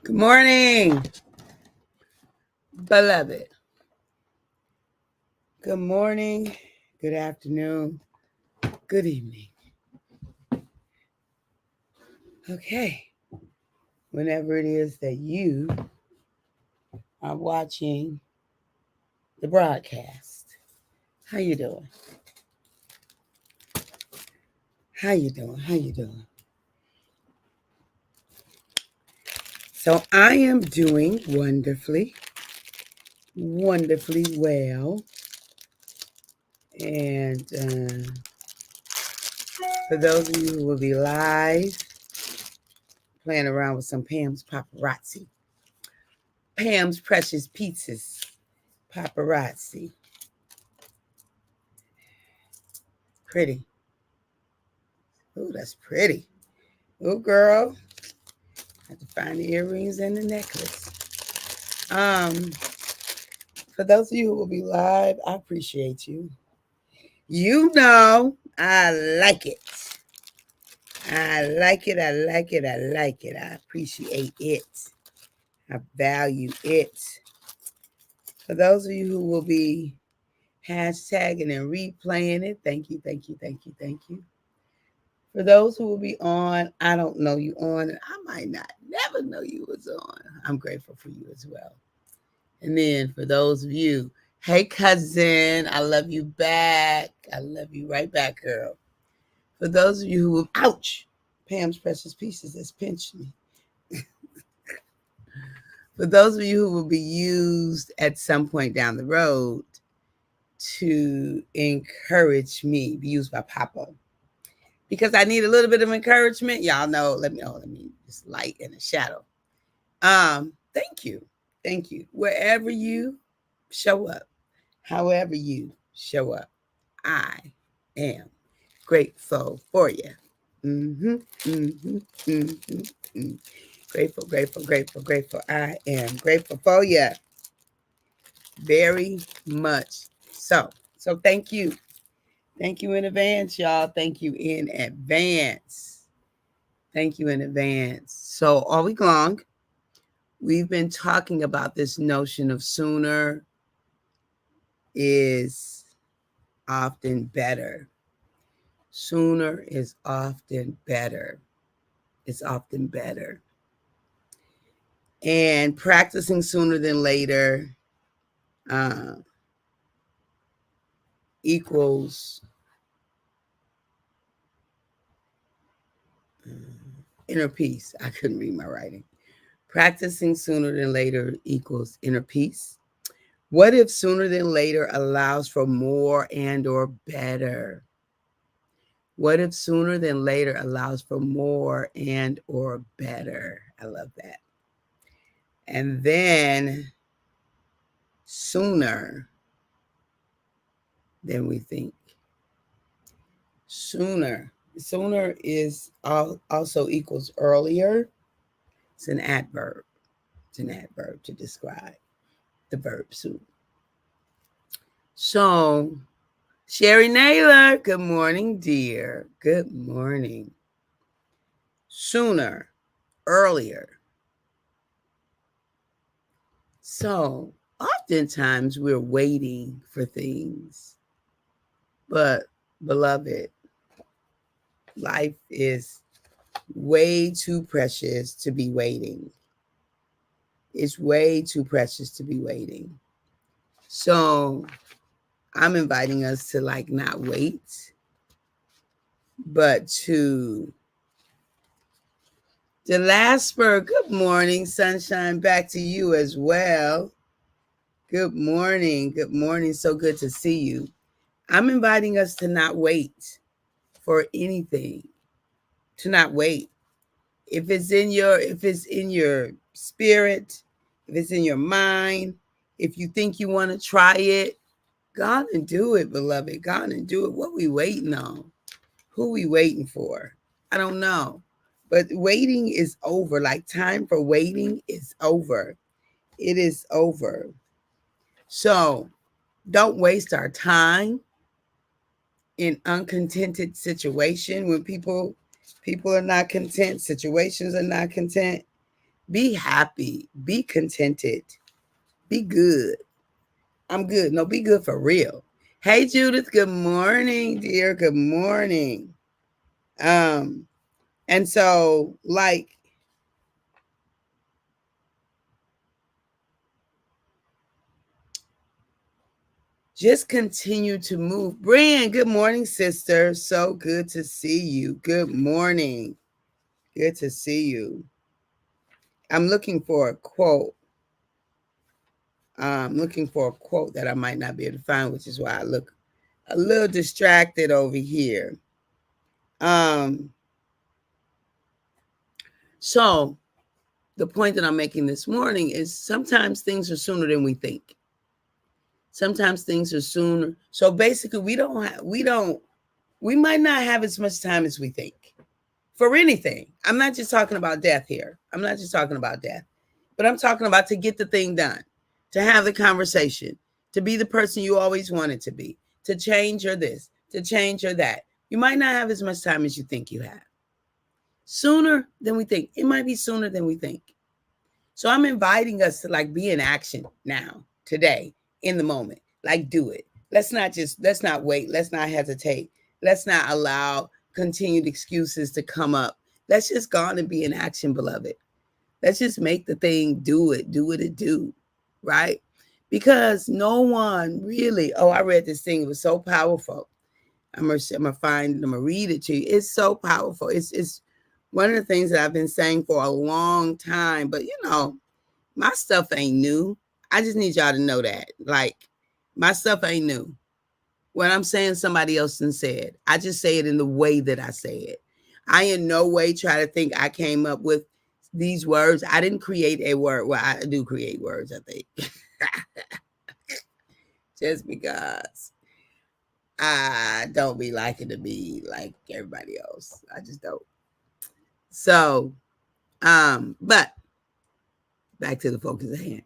Good morning, beloved. Good morning, good afternoon, good evening. Okay, whenever it is that you are watching the broadcast, how you doing? How you doing? How you doing? So I am doing wonderfully, wonderfully well. And for those of you who will be live, playing around with some Pam's paparazzi. Pam's Precious Pizzas paparazzi. Pretty. Oh, that's pretty. Oh, girl. Have to find the earrings and the necklace. For those of you who will be live, I appreciate you. You know, I like it. I like it. I like it. I like it. I appreciate it. I value it. For those of you who will be hashtagging and replaying it, thank you, thank you, thank you, thank you. For those who will be on, I don't know you on, and I might not never know you was on. I'm grateful for you as well. And then for those of you, hey cousin, I love you back. I love you right back, girl. For those of you who will, ouch, Pam's Precious Pieces has pinched me. For those of you who will be used at some point down the road to encourage me, be used by Papa. Because I need a little bit of encouragement. Y'all know, let me just light and a shadow. Thank you. Thank you. Wherever you show up, however you show up, I am grateful for you. Grateful, grateful, grateful, grateful. I am grateful for you. Very much so. So thank you. Thank you in advance, y'all. Thank you in advance. Thank you in advance. So all week long, we've been talking about this notion of sooner is often better. Sooner is often better. It's often better. And practicing sooner than later equals inner peace. I couldn't read my writing. Practicing sooner than later equals inner peace. What if sooner than later allows for more and or better? What if sooner than later allows for more and or better? I love that. And then sooner than we think. Sooner. Sooner is also equals earlier. It's an adverb. It's an adverb to describe the verb soon. So, Sherry Naylor, good morning, dear. Good morning. Sooner, earlier. So, oftentimes we're waiting for things, but beloved, life is way too precious to be waiting. It's way too precious to be waiting. So, I'm inviting us to not wait, but to Delasper, good morning, sunshine, back to you as well. Good morning. Good morning. So good to see you. I'm inviting us to not wait for anything. To not wait. If it's in your spirit, if it's in your mind, if you think you want to try it, go on and do it, beloved. Go on and do it. What we waiting on? Who we waiting for? I don't know. But waiting is over. Time for waiting is over. It is over. So don't waste our time in uncontented situation when people are not content, situations are not content. Be happy. Be contented. Be good. I'm good. No, be good for real. Hey Judith, good morning, dear. Good morning. And so like just continue to move. Brian, good morning, sister. So good to see you. Good morning. Good to see you. I'm looking for a quote. I'm looking for a quote that I might not be able to find, which is why I look a little distracted over here. So the point that I'm making this morning is sometimes things are sooner than we think. Sometimes things are sooner. So basically we might not have as much time as we think for anything. I'm not just talking about death here. I'm not just talking about death, but I'm talking about to get the thing done, to have the conversation, to be the person you always wanted to be, to change or this, to change or that. You might not have as much time as you think you have. Sooner than we think. It might be sooner than we think. So I'm inviting us to like be in action now, today, in the moment. Like do it. Let's not wait. Let's not hesitate. Let's not allow continued excuses to come up. Let's just go on and be in action, beloved. Let's just make the thing, do it do, right? Because no one really, I read this thing. It was so powerful. I'm gonna read it to you. It's so powerful. It's one of the things that I've been saying for a long time, but my stuff ain't new. I just need y'all to know that. Like, my stuff ain't new. When I'm saying somebody else done said, I just say it in the way that I say it. I in no way try to think I came up with these words. I didn't create a word. Well, I do create words, I think. Just because I don't be liking to be like everybody else. I just don't. So, but back to the focus at hand.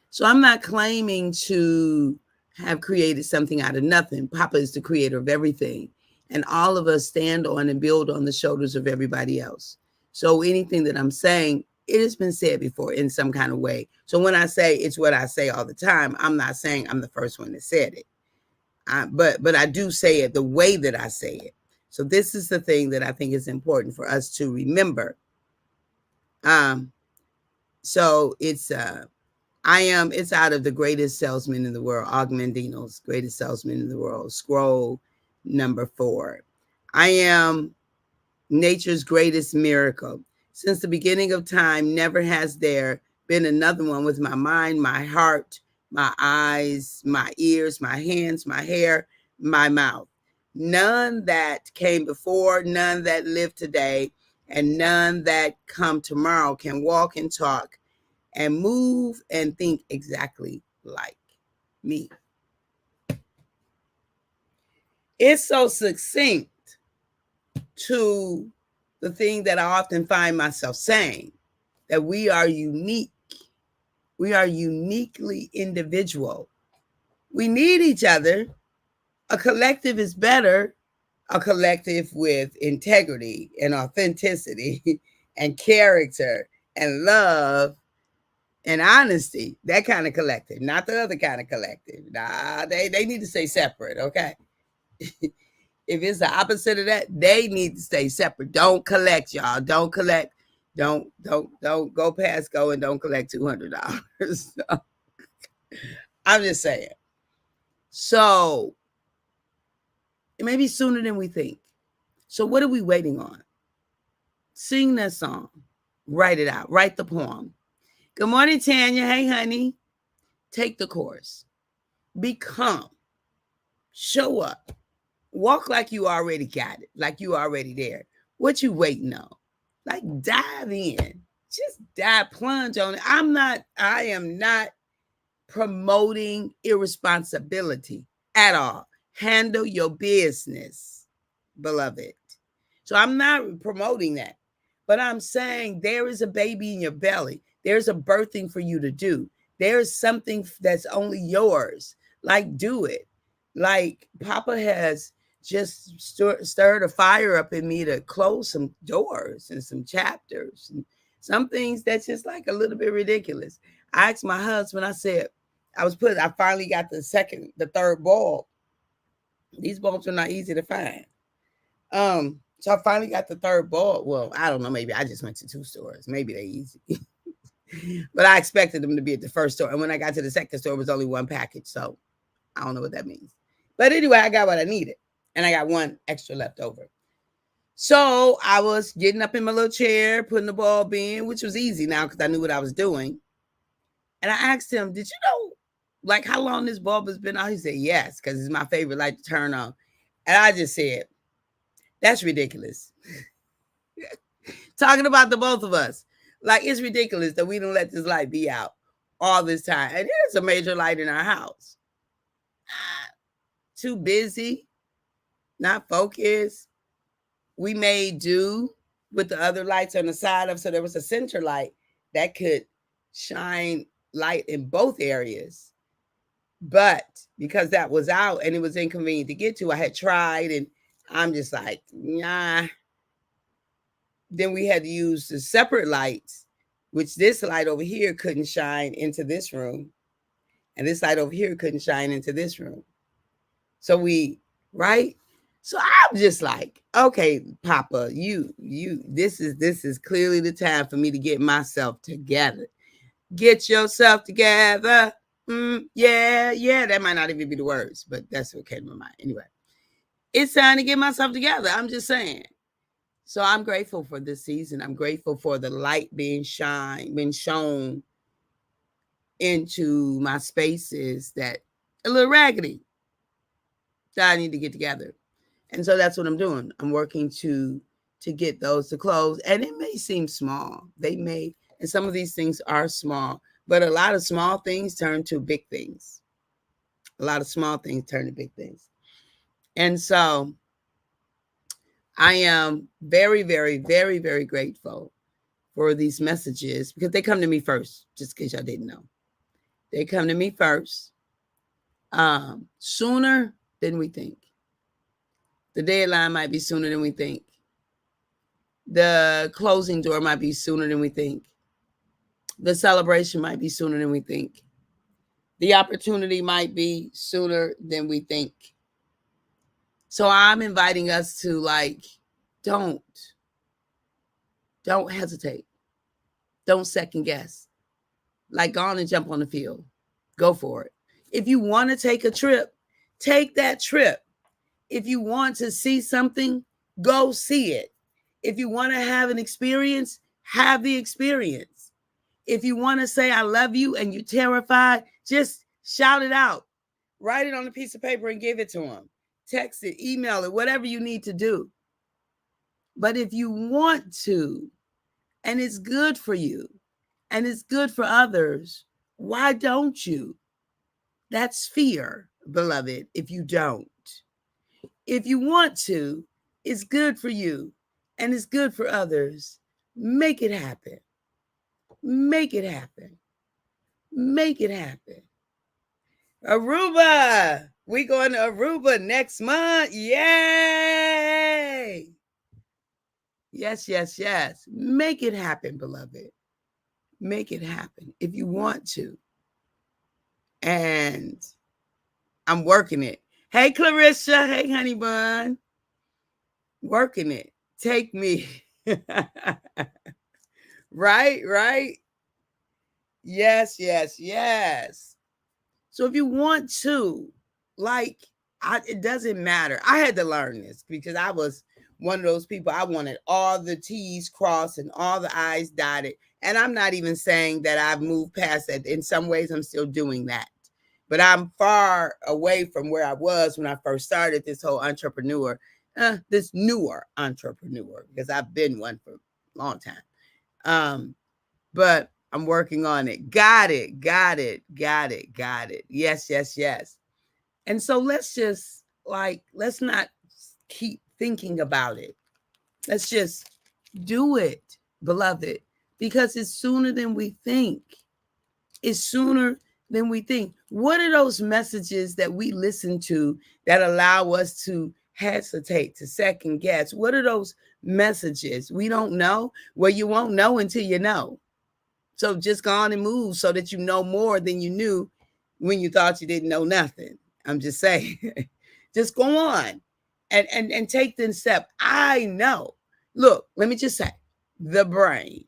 So I'm not claiming to have created something out of nothing. Papa is the creator of everything. And all of us stand on and build on the shoulders of everybody else. So anything that I'm saying, it has been said before in some kind of way. So when I say it's what I say all the time, I'm not saying I'm the first one that said it. But I do say it the way that I say it. So this is the thing that I think is important for us to remember. So it's out of the greatest salesman in the world, Og Mandino's greatest salesman in the world, scroll number 4. I am nature's greatest miracle. Since the beginning of time, never has there been another one with my mind, my heart, my eyes, my ears, my hands, my hair, my mouth. None that came before, none that live today, and none that come tomorrow can walk and talk and move and think exactly like me. It's so succinct to the thing that I often find myself saying, that we are unique. We are uniquely individual. We need each other. A collective is better. A collective with integrity and authenticity and character and love and honesty. That kind of collective, not the other kind of collective. Nah, they need to stay separate, okay? If it's the opposite of that, they need to stay separate. Don't collect, y'all. Don't collect. Don't go past go and don't collect $200. So, I'm just saying. So it may be sooner than we think. So what are we waiting on? Sing that song. Write it out. Write the poem. Good morning, Tanya. Hey, honey. Take the course. Become. Show up. Walk like you already got it, like you already there. What you waiting on? Like dive in. Just dive, plunge on it. I am not promoting irresponsibility at all. Handle your business, beloved. So I'm not promoting that. But I'm saying there is a baby in your belly. There's a birthing for you to do. There's something that's only yours. Like, do it. Like, Papa has just stirred a fire up in me to close some doors and some chapters and Some things that's just like a little bit ridiculous. I asked my husband, I said, I finally got the third bulb. These bulbs are not easy to find. So I finally got the third bulb. Well, I don't know. Maybe I just went to 2 stores. Maybe they're easy. But I expected them to be at the first store. And when I got to the second store, it was only 1 package. So I don't know what that means. But anyway, I got what I needed. And I got 1 extra left over. So I was getting up in my little chair, putting the bulb in, which was easy now because I knew what I was doing. And I asked him, did you know, like, how long this bulb has been out? He said, yes, because it's my favorite light to turn on. And I just said, that's ridiculous. Talking about the both of us. Like, it's ridiculous that we don't let this light be out all this time. And there's a major light in our house. Too busy, not focused. We made do with the other lights on the side of, so there was a center light that could shine light in both areas. But because that was out and it was inconvenient to get to, I had tried and I'm just like, nah. Then we had to use the separate lights, which this light over here couldn't shine into this room. And this light over here couldn't shine into this room. So right? So I'm just like, okay, Papa, this is clearly the time for me to get myself together. Get yourself together. Yeah. That might not even be the words, but that's what came to my mind. Anyway, it's time to get myself together. I'm just saying. So I'm grateful for this season. I'm grateful for the light being shown into my spaces that a little raggedy that I need to get together. And so that's what I'm doing. I'm working to get those to close. And it may seem small. And some of these things are small, but a lot of small things turn to big things. A lot of small things turn to big things. And so I am very, very, very, very grateful for these messages because they come to me first, just in case y'all didn't know. They come to me first, sooner than we think. The deadline might be sooner than we think. The closing door might be sooner than we think. The celebration might be sooner than we think. The opportunity might be sooner than we think. So I'm inviting us to don't hesitate. Don't second guess. Go on and jump on the field. Go for it. If you want to take a trip, take that trip. If you want to see something, go see it. If you want to have an experience, have the experience. If you want to say, I love you, and you're terrified, just shout it out. Write it on a piece of paper and give it to them. Text it, email it, whatever you need to do. But if you want to, and it's good for you, and it's good for others, why don't you? That's fear, beloved, if you don't. If you want to, it's good for you, and it's good for others. Make it happen. Make it happen. Make it happen. Aruba. We going to Aruba next month. Yay. Yes. Make it happen, beloved. Make it happen if you want to. And I'm working it. Hey, Clarissa. Hey, honey bun. Working it. Take me. Right? Yes. So if you want to, it doesn't matter. I had to learn this because I was one of those people. I wanted all the T's crossed and all the I's dotted. And I'm not even saying that I've moved past that. In some ways, I'm still doing that. But I'm far away from where I was when I first started this whole this newer entrepreneur, because I've been one for a long time. But I'm working on it. Got it. Yes. And so let's just let's not keep thinking about it. Let's just do it, beloved, because it's sooner than we think. It's sooner than we think. What are those messages that we listen to that allow us to hesitate, to second guess? What are those messages. We don't know. Well, you won't know until you know. So just go on and move so that you know more than you knew when you thought you didn't know nothing. I'm just saying. Just go on and take the step. I know. Look, let me just say, the brain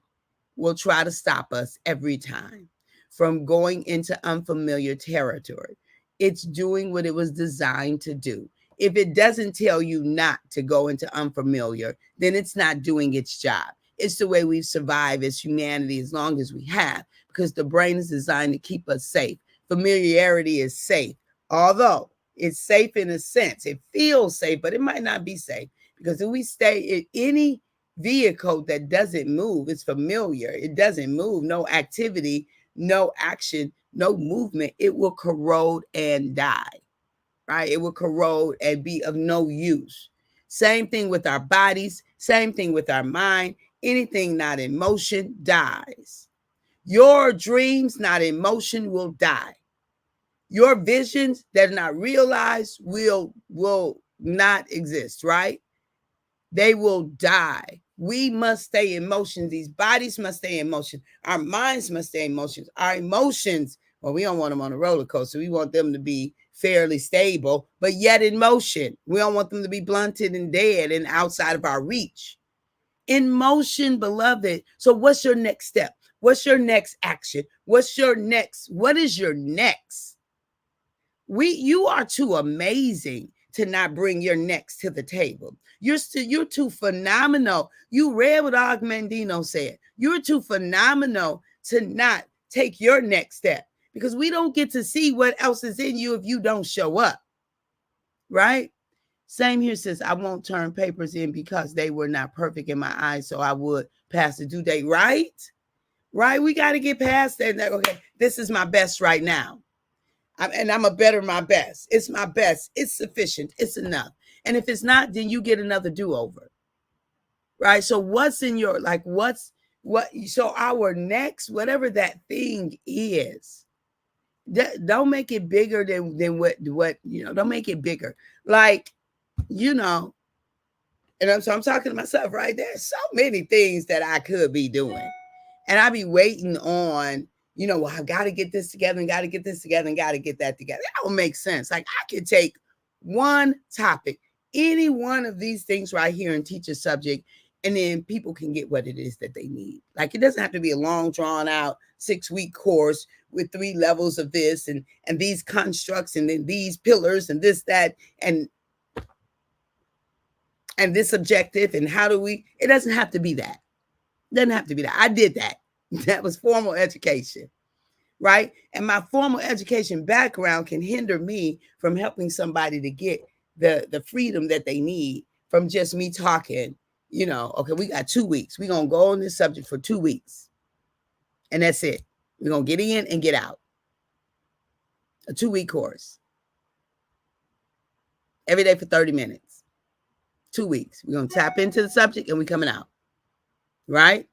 will try to stop us every time from going into unfamiliar territory. It's doing what it was designed to do. If it doesn't tell you not to go into unfamiliar, then it's not doing its job. It's the way we've survived as humanity as long as we have, because the brain is designed to keep us safe. Familiarity is safe, although it's safe in a sense. It feels safe, but it might not be safe, because if we stay in any vehicle that doesn't move, it's familiar, it doesn't move, no activity, no action, no movement, it will corrode and die, right? It will corrode and be of no use. Same thing with our bodies, same thing with our mind. Anything not in motion dies. Your dreams not in motion will die. Your visions that are not realized will not exist, right? They will die. We must stay in motion. These bodies must stay in motion. Our minds must stay in motion. Our emotions, well, we don't want them on a roller coaster. We want them to be fairly stable, but yet in motion. We don't want them to be blunted and dead and outside of our reach. In motion, beloved. So what's your next step? What's your next action? What is your next? You are too amazing to not bring your next to the table. You're too phenomenal. You read what Og Mandino said. You're too phenomenal to not take your next step, because we don't get to see what else is in you if you don't show up, right? Same here, says, I won't turn papers in because they were not perfect in my eyes, so I would pass the due date, right? Right? We got to get past that. Okay, this is my best right now. I'm a better my best. It's my best. It's sufficient. It's enough. And if it's not, then you get another do-over. Right? So what's in your, so our next, whatever that thing is, don't make it bigger than what, don't make it bigger. And so I'm talking to myself, right? There's so many things that I could be doing. And I be waiting on, well, I got to get this together and got to get this together and got to get that together. That don't make sense. Like, I could take one topic, any one of these things right here, and teach a subject, and then people can get what it is that they need. Like, it doesn't have to be a long, drawn out 6-week course with 3 levels of this and these constructs and then these pillars and this, that, and this objective. And it doesn't have to be that. It doesn't have to be that. I did that. That was formal education, right? And my formal education background can hinder me from helping somebody to get the freedom that they need from just me talking, okay, we got 2 weeks. We're going to go on this subject for 2 weeks. And that's it. We're going to get in and get out. A 2-week course. Every day for 30 minutes. 2 weeks. We're going to tap into the subject and we're coming out. Right?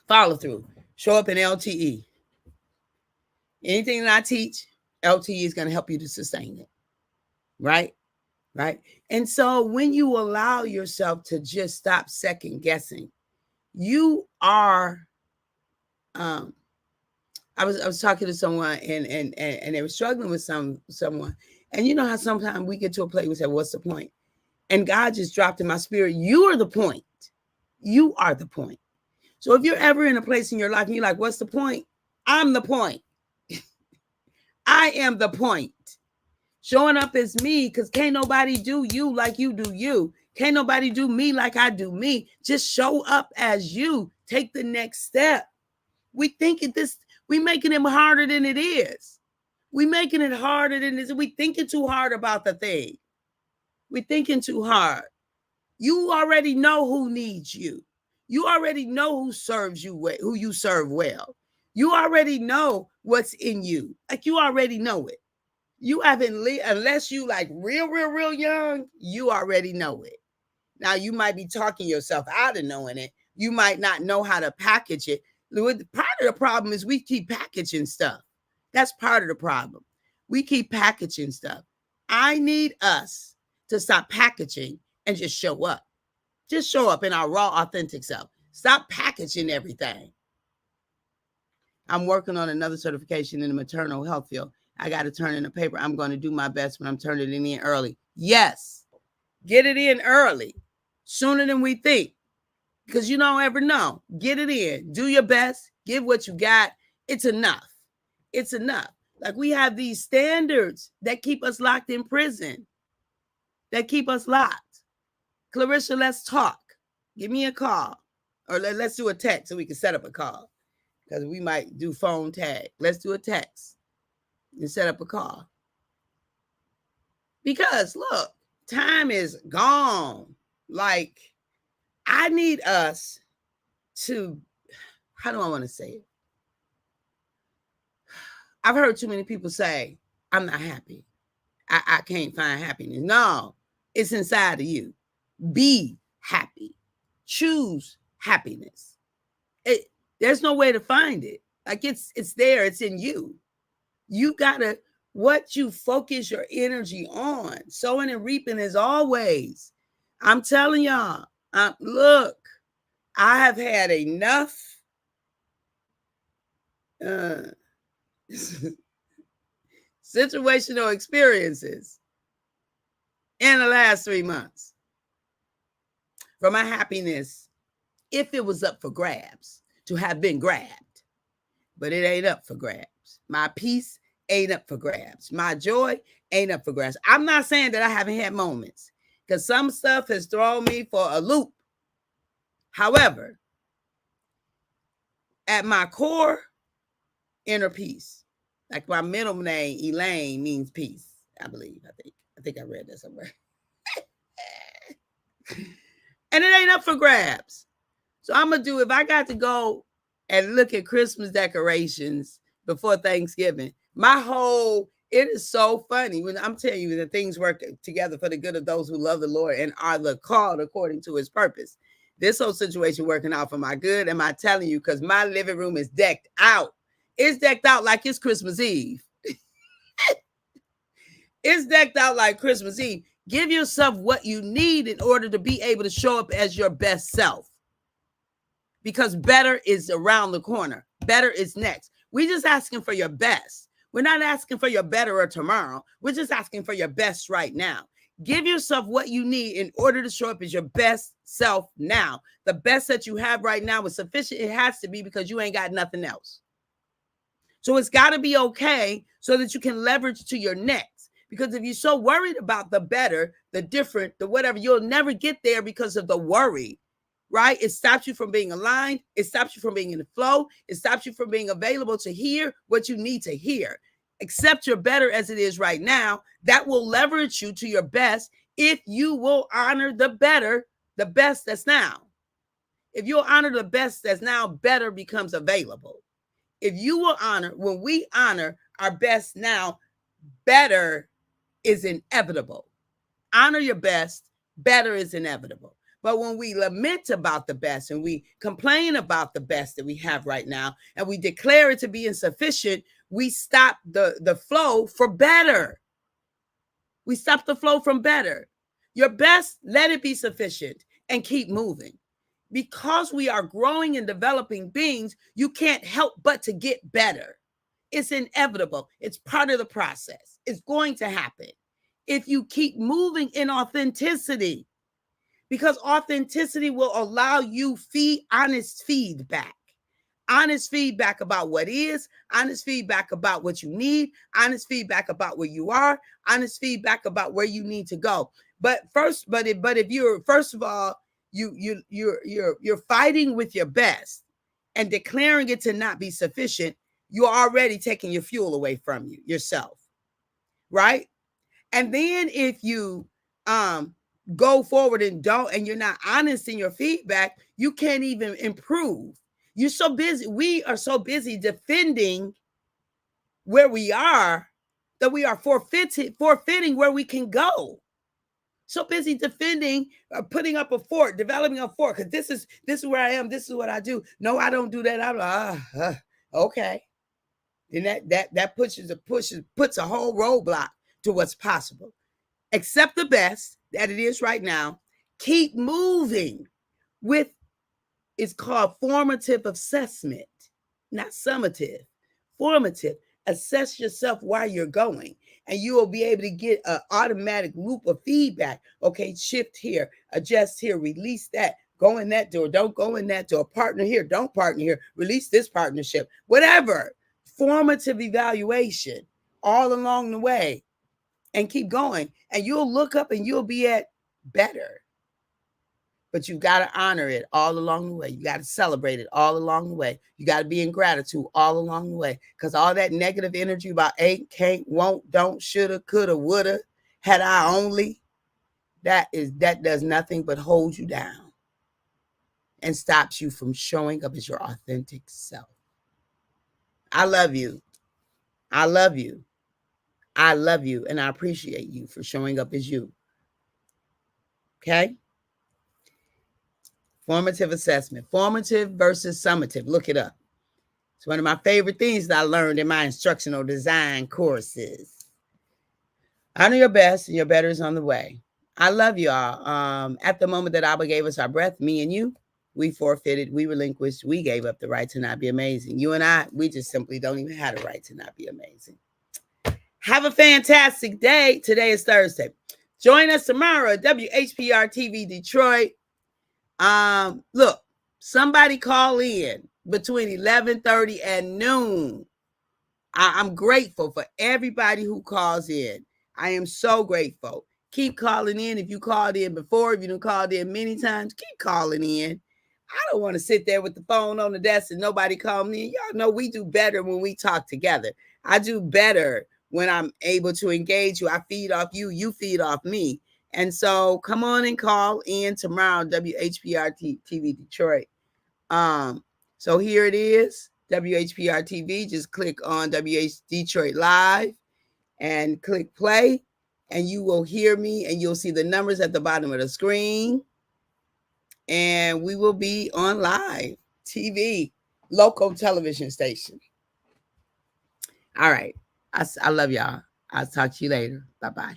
Follow through. Show up in LTE. Anything that I teach, LTE is going to help you to sustain it. Right? Right? And so when you allow yourself to just stop second guessing, you are, I was talking to someone and they were struggling with someone. And you know how sometimes we get to a place where we say, what's the point? And God just dropped in my spirit, you are the point. You are the point. So if you're ever in a place in your life and you're like, what's the point? I'm the point. I am the point. Showing up as me, because can't nobody do you like you do you. Can't nobody do me like I do me. Just show up as you. Take the next step. We making it harder than it is. We making it harder than it is. We thinking too hard about the thing. We thinking too hard. You already know who needs you. You already know who serves you well, who you serve well. You already know what's in you. Like, you already know it. You haven't unless you like real young, you already know it. Now, you might be talking yourself out of knowing it. You might not know how to package it. Part of the problem is we keep packaging stuff. That's part of the problem. We keep packaging stuff. I need us to stop packaging and just show up. Just show up in our raw, authentic self. Stop packaging everything. I'm working on another certification in the maternal health field. I got to turn in a paper. I'm going to do my best, but I'm turning it in early. Yes. Get it in early, sooner than we think, because you don't ever know. Get it in. Do your best. Give what you got. It's enough. It's enough. Like, we have these standards that keep us locked in prison, that keep us locked. Clarissa, let's talk. Give me a call, or let's do a text so we can set up a call, because we might do phone tag. Let's do a text and set up a call. Because look, time is gone. Like, I need us to, how do I want to say it? I've heard too many people say, I'm not happy. I can't find happiness. No, it's inside of you. Be happy. Choose happiness. There's no way to find it. Like, it's there. It's in you. You gotta, what you focus your energy on. Sowing and reaping is always. I'm telling y'all, look, I have had enough situational experiences in the last 3 months for my happiness, if it was up for grabs, to have been grabbed. But it ain't up for grabs. My peace ain't up for grabs. My joy ain't up for grabs. I'm not saying that I haven't had moments, because some stuff has thrown me for a loop. However, at my core, inner peace. Like, my middle name, Elaine, means peace, I believe. I think I read that somewhere. And it ain't up for grabs. So I'm going to do, if I got to go and look at Christmas decorations before Thanksgiving, it is so funny when I'm telling you that things work together for the good of those who love the Lord and are the called according to his purpose. This whole situation working out for my good. Am I telling you? Because my living room is decked out. It's decked out like it's Christmas Eve. It's decked out like Christmas Eve. Give yourself what you need in order to be able to show up as your best self. Because better is around the corner. Better is next. We're just asking for your best. We're not asking for your better or tomorrow. We're just asking for your best right now. Give yourself what you need in order to show up as your best self now. The best that you have right now is sufficient. It has to be, because you ain't got nothing else. So it's got to be okay so that you can leverage to your next. Because if you're so worried about the better, the different, the whatever, you'll never get there because of the worry, right? It stops you from being aligned. It stops you from being in the flow. It stops you from being available to hear what you need to hear. Accept your better as it is right now. That will leverage you to your best if you will honor the better, the best that's now. If you'll honor the best that's now, better becomes available. If you will honor, when we honor our best now, better is inevitable. Honor your best, better is inevitable. But when we lament about the best and we complain about the best that we have right now, and we declare it to be insufficient, we stop the flow for better. We stop the flow from better. Your best, let it be sufficient and keep moving. Because we are growing and developing beings, you can't help but to get better. It's inevitable. It's part of the process. It's going to happen if you keep moving in authenticity, because authenticity will allow you honest feedback about what is, honest feedback about what you need, honest feedback about where you are, honest feedback about where you need to go. But if you're, first of all, you're fighting with your best and declaring it to not be sufficient, you're already taking your fuel away from yourself, right? And then if you go forward and you're not honest in your feedback, you can't even improve. You're so busy. We are so busy defending where we are that we are forfeiting where we can go. So busy defending, putting up a fort, developing a fort, because this is where I am. This is what I do. No, I don't do that. I'm okay. Then that puts a whole roadblock to what's possible. Accept the best that it is right now Keep moving with, it's called formative assessment, not summative, formative. Assess yourself while you're going, and you will be able to get an automatic loop of feedback. Okay, shift here, adjust here, release that, go in that door, don't go in that door, partner here, don't partner here, release this partnership, whatever. Formative evaluation all along the way, and keep going. And you'll look up and you'll be at better. But you got to honor it all along the way. You got to celebrate it all along the way. You got to be in gratitude all along the way. Because all that negative energy about ain't, can't, won't, don't, shoulda, coulda, woulda, had I only, that does nothing but hold you down and stops you from showing up as your authentic self. I love you. I love you. I love you. And I appreciate you for showing up as you. Okay? Formative assessment. Formative versus summative. Look it up. It's one of my favorite things that I learned in my instructional design courses. Honor your best, and your better is on the way. I love y'all. At the moment that Abba gave us our breath, me and you, we forfeited, we relinquished, we gave up the right to not be amazing. You and I, we just simply don't even have the right to not be amazing. Have a fantastic day. Today is Thursday. Join us tomorrow at WHPR TV Detroit. Look, somebody call in between 11:30 and noon. I'm grateful for everybody who calls in. I am so grateful. Keep calling in. If you called in before, if you done called in many times, keep calling in. I don't want to sit there with the phone on the desk and nobody call me. Y'all know we do better when we talk together. I do better when I'm able to engage you. I feed off you. You feed off me. And so come on and call in tomorrow, WHPR TV Detroit. So here it is, WHPR TV. Just click on WH Detroit Live and click play, and you will hear me, and you'll see the numbers at the bottom of the screen. And we will be on live TV, local television station. All right. I love y'all. I'll talk to you later. Bye-bye.